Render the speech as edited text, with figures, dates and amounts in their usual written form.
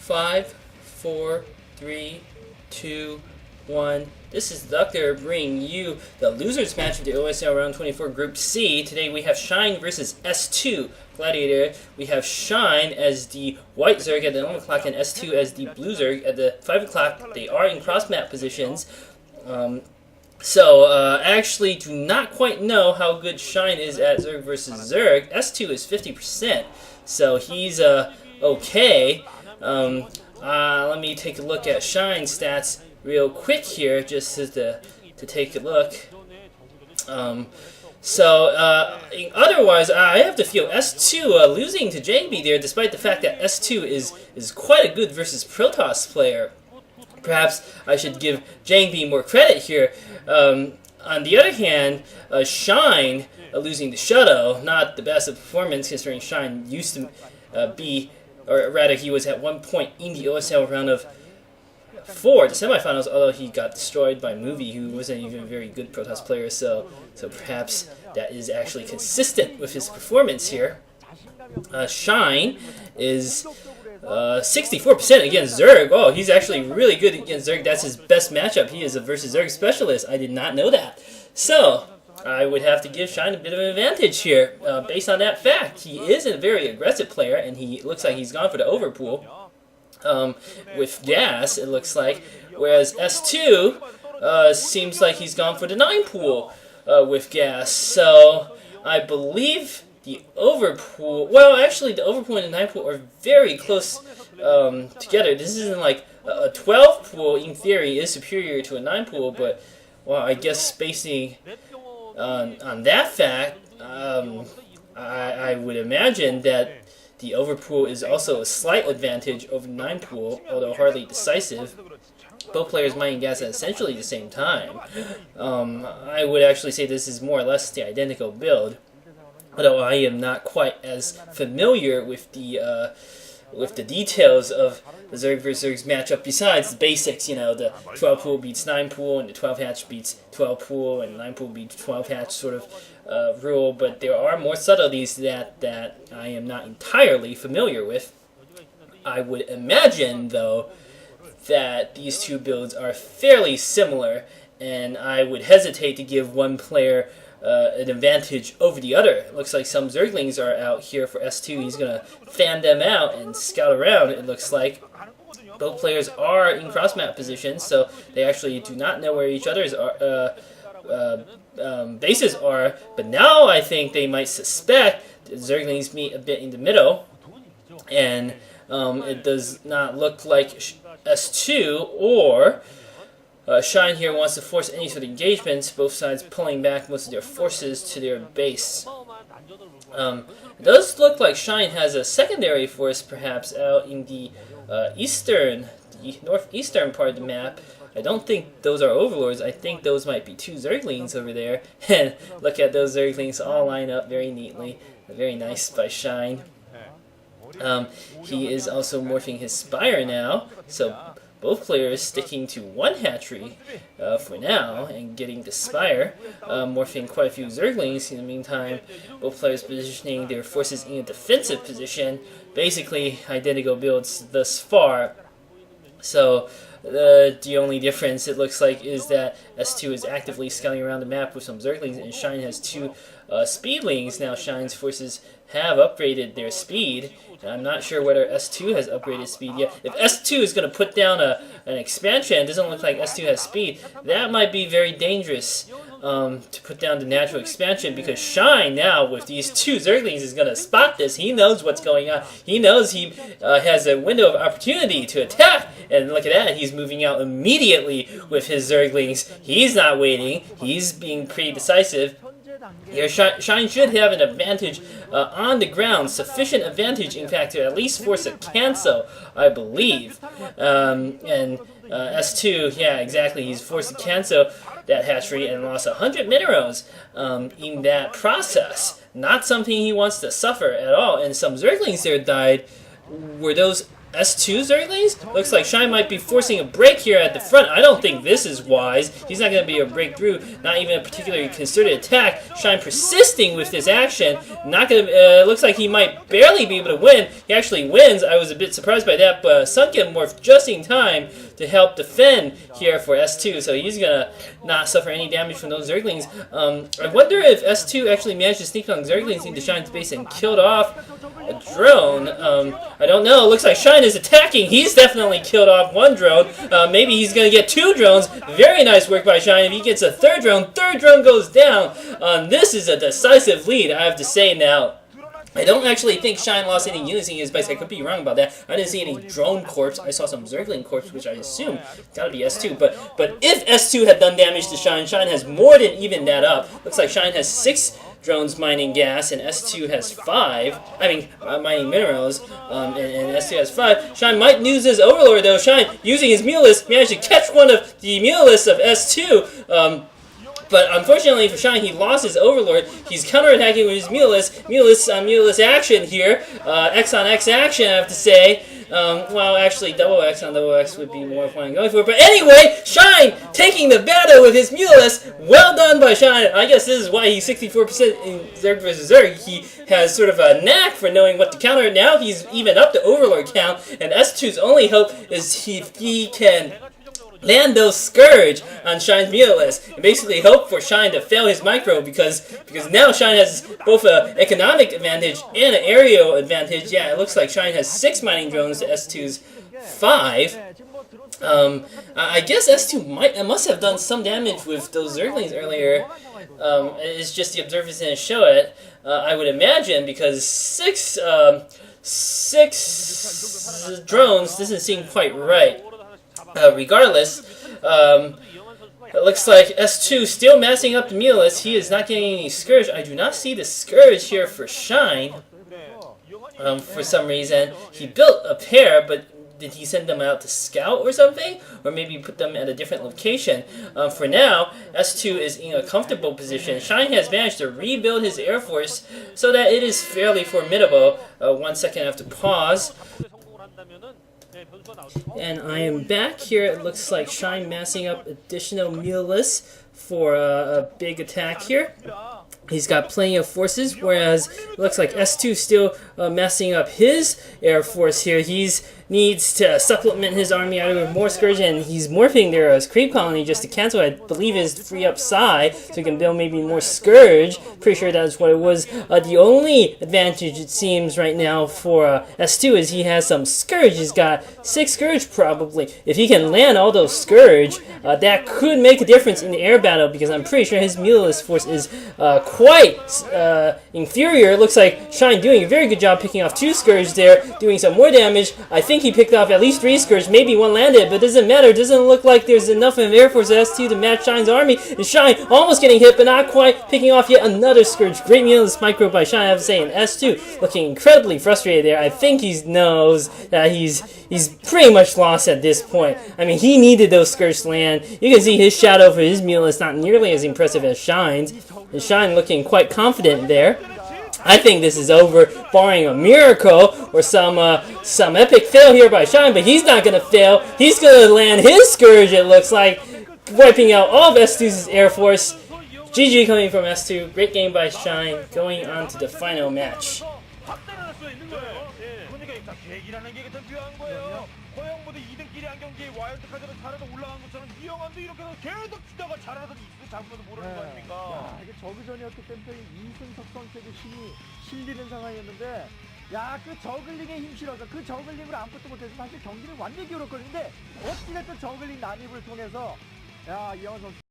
5, 4, 3, 2, 1. This is Deducter bringing you the losers match of the OSL Ro24 Group C. Today we have Shine versus S2 Gladiator. We have Shine as the white Zerg at the 11 o'clock and S2 as the blue Zerg at the 5 o'clock. They are in cross map positions. I actually do not quite know how good Shine is at Zerg versus Zerg. S2 is 50%, so he's okay. Let me take a look at Shine's stats real quick here, just to take a look. Otherwise, I have to feel S2 losing to JB there, despite the fact that S2 is quite a good versus Protoss player. Perhaps I should give JB more credit here. On the other hand, Shine losing to Shadow, not the best of performance considering Shine used to be, or rather he was at one point in the OSL round of 4, the semifinals, although he got destroyed by Movie, who wasn't even a very good Protoss player, so perhaps that is actually consistent with his performance here. Shine is 64% against Zerg. Oh, he's actually really good against Zerg. That's his best matchup. He is a versus Zerg specialist. I did not know that. So, I would have to give Shine a bit of an advantage here. Based on that fact, he is a very aggressive player, and he looks like he's gone for the overpool. With gas, it looks like, whereas S2 seems like he's gone for the 9 pool with gas. So I believe the overpool, well, actually the overpool and the 9 pool are very close together. This isn't like a 12 pool in theory is superior to a 9 pool, but well, I guess spacing on that fact, I would imagine that the overpool is also a slight advantage over 9 pool, although hardly decisive. Both players mining gas at essentially the same time. I would actually say this is more or less the identical build, although I am not quite as familiar with the details of the Zerg vs Zerg's matchup besides the basics, you know, the 12 pool beats 9 pool and the 12 hatch beats 12 pool and 9 pool beats 12 hatch sort of rule, but there are more subtleties that I am not entirely familiar with. I would imagine, though, that these two builds are fairly similar, and I would hesitate to give one player an advantage over the other. It looks like some Zerglings are out here for S2. He's going to fan them out and scout around, it looks like. Both players are in cross-map positions, so they actually do not know where each other's bases are. But now I think they might suspect that Zerglings meet a bit in the middle, and it does not look like S2 or Shine here wants to force any sort of engagements, both sides pulling back most of their forces to their base. It does look like Shine has a secondary force perhaps out in the northeastern part of the map. I don't think those are overlords. I think those might be 2 Zerglings over there. And look at those Zerglings all line up very neatly. Very nice by Shine. He is also morphing his Spire now, so both players sticking to 1 hatchery for now and getting the Spire, morphing quite a few Zerglings in the meantime. Both players positioning their forces in a defensive position, basically identical builds thus far. So the only difference, it looks like, is that S2 is actively scouting around the map with some Zerglings, and Shine has 2 Speedlings. Now Shine's forces have upgraded their speed. I'm not sure whether S2 has upgraded speed yet. If S2 is going to put down an expansion, it doesn't look like S2 has speed, that might be very dangerous to put down the natural expansion, because Shine now with these 2 Zerglings is going to spot this. He knows what's going on. He knows he has a window of opportunity to attack, and look at that, he's moving out immediately with his Zerglings. He's not waiting. He's being pretty decisive. Here, Shine should have an advantage on the ground, sufficient advantage, in fact, to at least force a cancel, I believe. S2, yeah, exactly, he's forced to cancel that hatchery and lost 100 minerals in that process. Not something he wants to suffer at all, and some Zerglings there died. Were those S2 Zerglings? Looks like Shine might be forcing a break here at the front. I don't think this is wise. He's not going to be a breakthrough, not even a particularly concerted attack. Shine persisting with this action. Not going to. Looks like he might barely be able to win. He actually wins. I was a bit surprised by that, but Sunken morphed just in time to help defend here for S2, so he's gonna not suffer any damage from those Zerglings. I wonder if S2 actually managed to sneak on Zerglings into Shine's base and killed off a drone. I don't know. It looks like Shine is attacking. He's definitely killed off one drone. Maybe he's gonna get 2 drones. Very nice work by Shine. If he gets a third drone goes down. This is a decisive lead, I have to say now. I don't actually think Shine lost any units in his base. I could be wrong about that. I didn't see any drone corpse. I saw some Zergling corpse, which I assume gotta be S2. But if S2 had done damage to Shine, Shine has more than evened that up. Looks like Shine has 6 drones mining gas, and S2 has 5. I mean, mining minerals, and S2 has 5. Shine might lose his Overlord, though. Shine, using his Mulus, managed to catch one of the Mulus of S2. But unfortunately for Shine, he lost his Overlord. He's counterattacking with his Mulus action here. X on X action, I have to say. Well, actually, double X on double X would be more fun going for. But anyway, Shine taking the battle with his Mulus. Well done by Shine. I guess this is why he's 64% in Zerg vs. Zerg. He has sort of a knack for knowing what to counter. Now he's even up the Overlord count, and S2's only hope is if he can land those Scourge on Shine's Mulus and basically hope for Shine to fail his micro because now Shine has both an economic advantage and an aerial advantage. Yeah, it looks like Shine has 6 mining drones to S2's 5. I guess S2 must have done some damage with those Zerglings earlier. It's just the observers didn't show it. I would imagine because 6 drones doesn't seem quite right. Regardless, it looks like S2 still massing up the Mulus. He is not getting any Scourge. I do not see the Scourge here for Shine. For some reason, he built a pair, but did he send them out to scout or something? Or maybe put them at a different location? For now, S2 is in a comfortable position. Shine has managed to rebuild his Air Force so that it is fairly formidable. 1 second, I have to pause. And I am back here. It looks like Shine massing up additional Mulus for a big attack here. He's got plenty of forces, whereas it looks like S2 still massing up his Air Force here. He's needs to supplement his army either with more Scourge, and he's morphing there as Creep Colony just to cancel, I believe, his free up Psy, so he can build maybe more Scourge. Pretty sure that's what it was. The only advantage, it seems, right now for S2 is he has some Scourge. He's got 6 Scourge, probably. If he can land all those Scourge, that could make a difference in the air battle, because I'm pretty sure his Mulus force is quite inferior. It looks like Shine doing a very good job picking off 2 Scourge there, doing some more damage. I think he picked off at least 3 Scourge, maybe 1 landed, but it doesn't matter. It doesn't look like there's enough of Air Force S2 to match Shine's army, and Shine almost getting hit, but not quite, picking off yet another Scourge. Great Mulus micro by Shine, I have to say, and S2 looking incredibly frustrated there. I think he knows that he's pretty much lost at this point. I mean, he needed those Scourge to land. You can see his shadow for his Mulus not nearly as impressive as Shine's, and Shine looking quite confident there. I think this is over, barring a miracle or some epic fail here by Shine, but he's not going to fail. He's going to land his Scourge, it looks like, wiping out all of S2's Air Force. GG coming from S2. Great game by Shine. Going on to the final match. 이게 저그전이었기 때문에 이승석 선수에게 힘이 실리는 상황이었는데, 야, 그 저글링에 힘 실어서 그 저글링을 아무것도 못해서 사실 경기를 완전히 기울었거든요. 근데 어찌됐든 저글링 난입을 통해서, 야, 이영환 선수